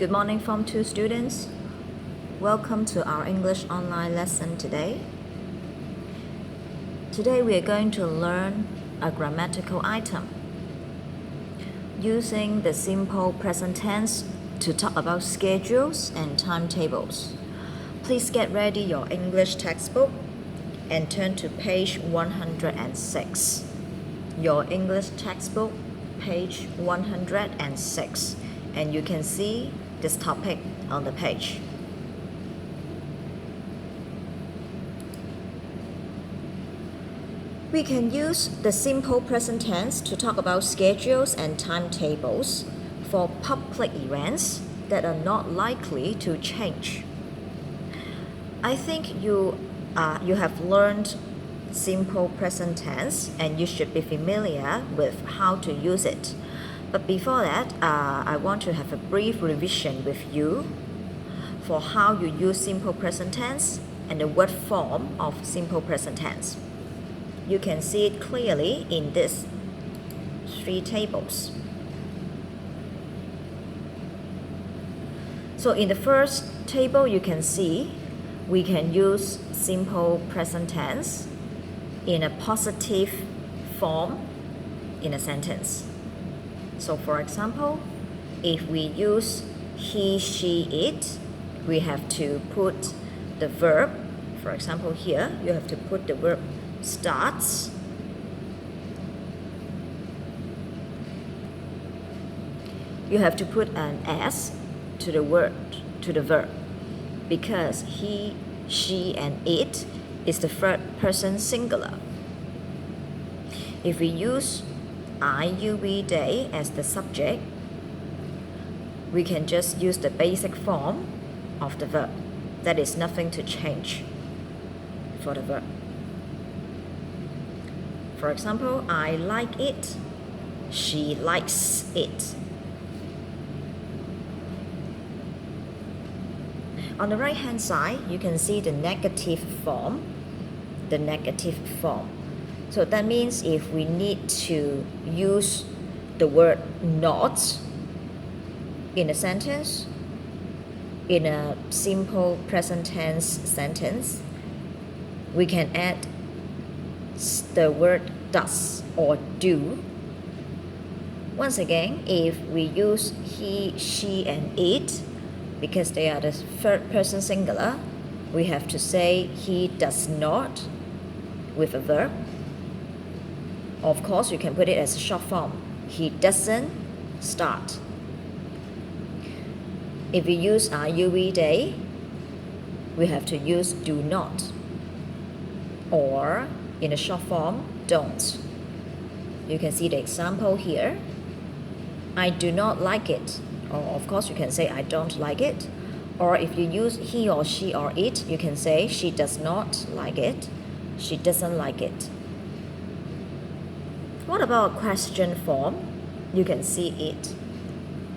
Good morning, Form 2 students. Welcome to our English online lesson today. Today we are going to learn a grammatical item using the simple present tense to talk about schedules and timetables. Please get ready your English textbook and turn to page 106. Your English textbook, page 106, and you can see this topic on the page. We can use the simple present tense to talk about schedules and timetables for public events that are not likely to change. I think you have learned simple present tense and you should be familiar with how to use it. But before that, I want to have a brief revision with you for how you use simple present tense and the word form of simple present tense. You can see it clearly in these three tables. So in the first table, you can see we can use simple present tense in a positive form in a sentence. So for example, if we use he, she, it, we have to put the verb. For example, here you have to put the verb starts. You have to put an S to the verb, because he, she, and it is the third person singular. If we use I, you, we, they as the subject, we can just use the basic form of the verb. That is nothing to change for the verb. For example, I like it, she likes it. On the right hand side, you can see the negative form. So that means if we need to use the word not in a sentence, in a simple present tense sentence, we can add the word does or do. Once again, if we use he, she, and it, because they are the third person singular, we have to say he does not with a verb. Of course, you can put it as a short form. He doesn't start. If we use are, you, we, they, we have to use do not. Or in a short form, don't. You can see the example here. I do not like it. Or of course, you can say I don't like it. Or if you use he or she or it, you can say she does not like it. She doesn't like it. What about a question form? You can see it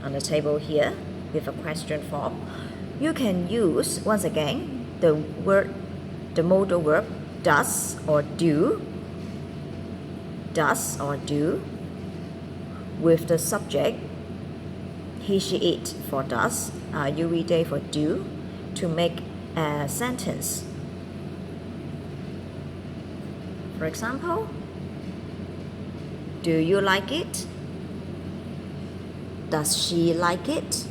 on the table here with a question form. You can use, once again, the modal verb does or do with the subject he, she, it for does, you, we, they for do, to make a sentence. For example, do you like it? Does she like it?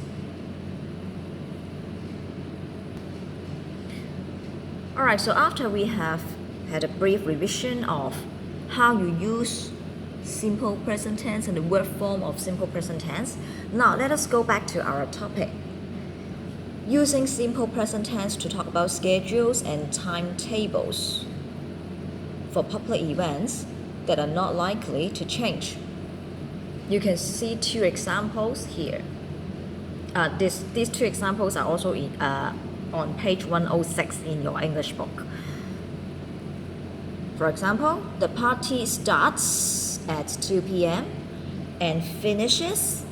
Alright, so after we have had a brief revision of how you use simple present tense and the word form of simple present tense, now let us go back to our topic. Using simple present tense to talk about schedules and timetables for public events that are not likely to change. You can see two examples here. These two examples are also on page 106 in your English book. For example, the party starts at 2 p.m. and finishes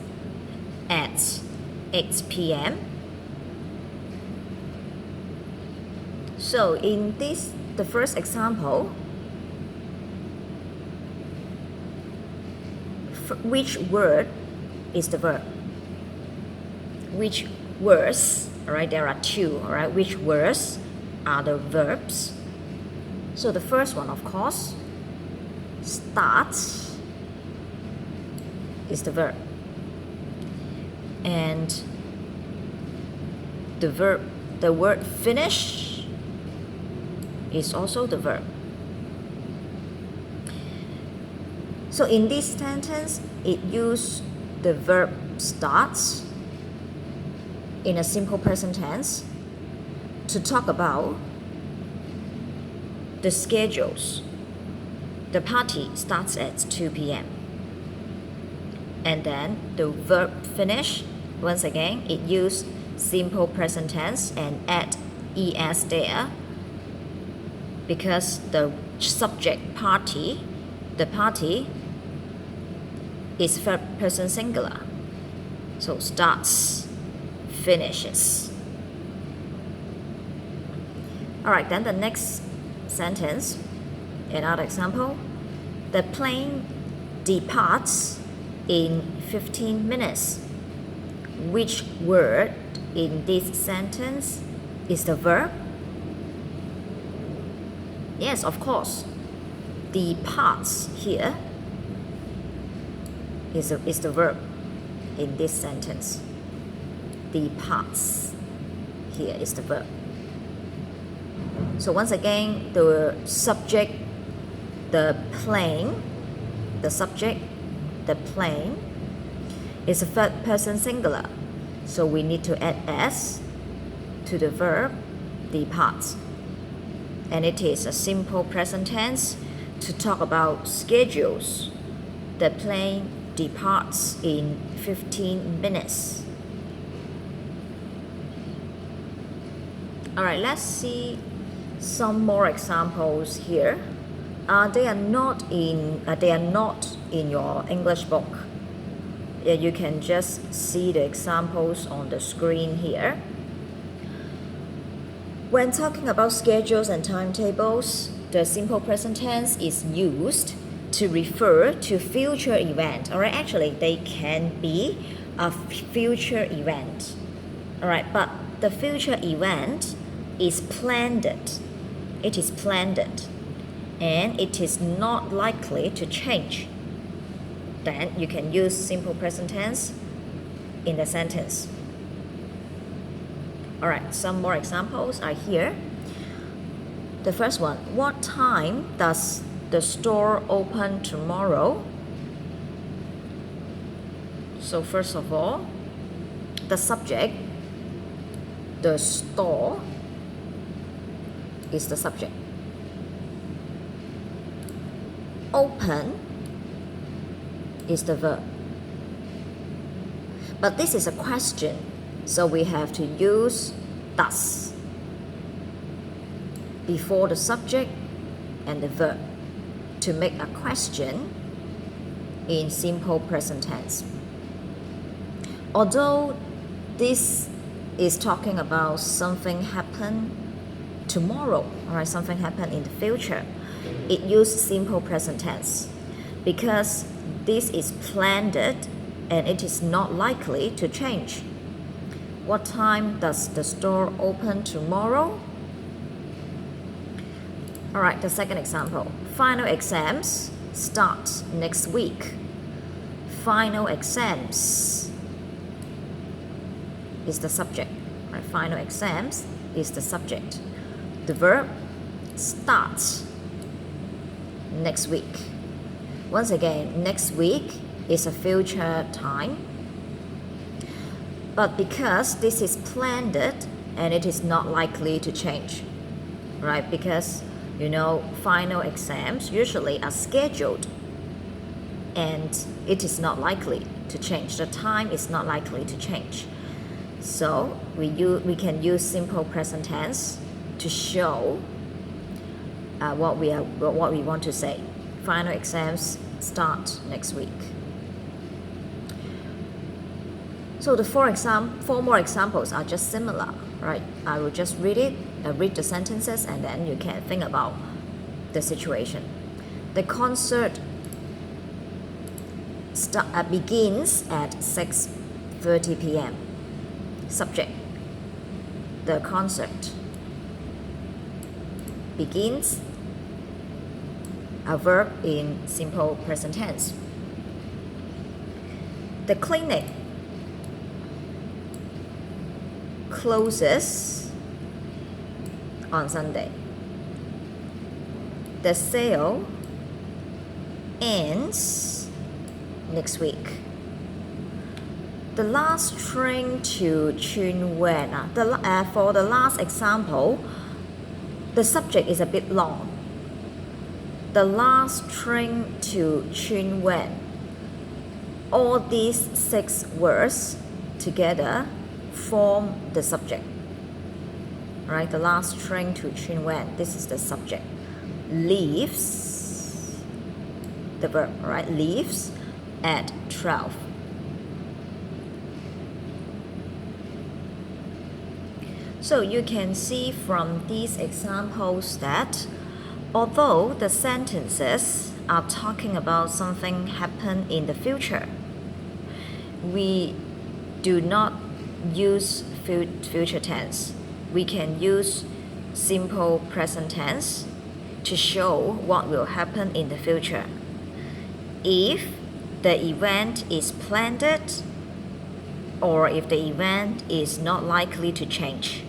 at 8 p.m. So in the first example, which word is the verb? Which words, all right, there are two, all right, which words are the verbs. So the first one, of course, starts is the verb, and the word finish is also the verb. So in this sentence, it uses the verb starts in a simple present tense to talk about the schedules. The party starts at 2 p.m. And then the verb finish, once again, it uses simple present tense and add es there because the subject party, the party, is third person singular. So starts, finishes. Alright, then the next sentence, another example. The plane departs in 15 minutes. Which word in this sentence is the verb? Yes, of course. Departs here is the verb in this sentence. Departs here is the verb. So once again, the subject, the plane, the subject, the plane is a third person singular. So we need to add s to the verb departs. And it is a simple present tense to talk about schedules. The plane departs in 15 minutes. Alright, let's see some more examples here. They are not in your English book. You can just see the examples on the screen here. When talking about schedules and timetables, the simple present tense is used to refer to future event. Alright, actually they can be a future event. Alright, but the future event is planned. It is planned and it is not likely to change. Then you can use simple present tense in the sentence. Alright, some more examples are here. The first one, what time does the store open tomorrow? So first of all, the subject, the store, is the subject. Open is the verb. But this is a question, so we have to use does before the subject and the verb to make a question in simple present tense. Although this is talking about something happen tomorrow, or something happen in the future, it uses simple present tense because this is planned and it is not likely to change. What time does the store open tomorrow? Alright, the second example. Final exams start next week. Final exams is the subject. Right? Final exams is the subject. The verb starts next week. Once again, next week is a future time. But because this is planned and it is not likely to change, right? Because final exams usually are scheduled and it is not likely to change. The time is not likely to change. So we can use simple present tense to show what we want to say. Final exams start next week. So the four more examples are just similar, right? I will just read the sentences, and then you can think about the situation. The concert begins at 6:30 p.m. Subject, the concept begins a verb in simple present tense. The clinic closes on Sunday. The sale ends next week. The last train to Chun Wen. For the last example, the subject is a bit long. The last train to Chun Wen. All these 6 words together form the subject. Right? The last train to Chun Wen. This is the subject. Leaves, the verb, right? Leaves at 12. So you can see from these examples that although the sentences are talking about something happen in the future, we do not use future tense. We can use simple present tense to show what will happen in the future. If the event is planned or if the event is not likely to change,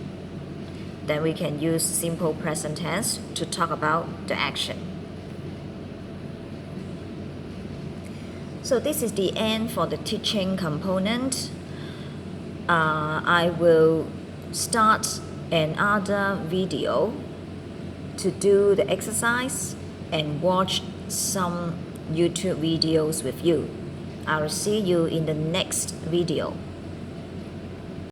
then we can use simple present tense to talk about the action. So this is the end for the teaching component. I will start another video to do the exercise and watch some YouTube videos with you. I will see you in the next video.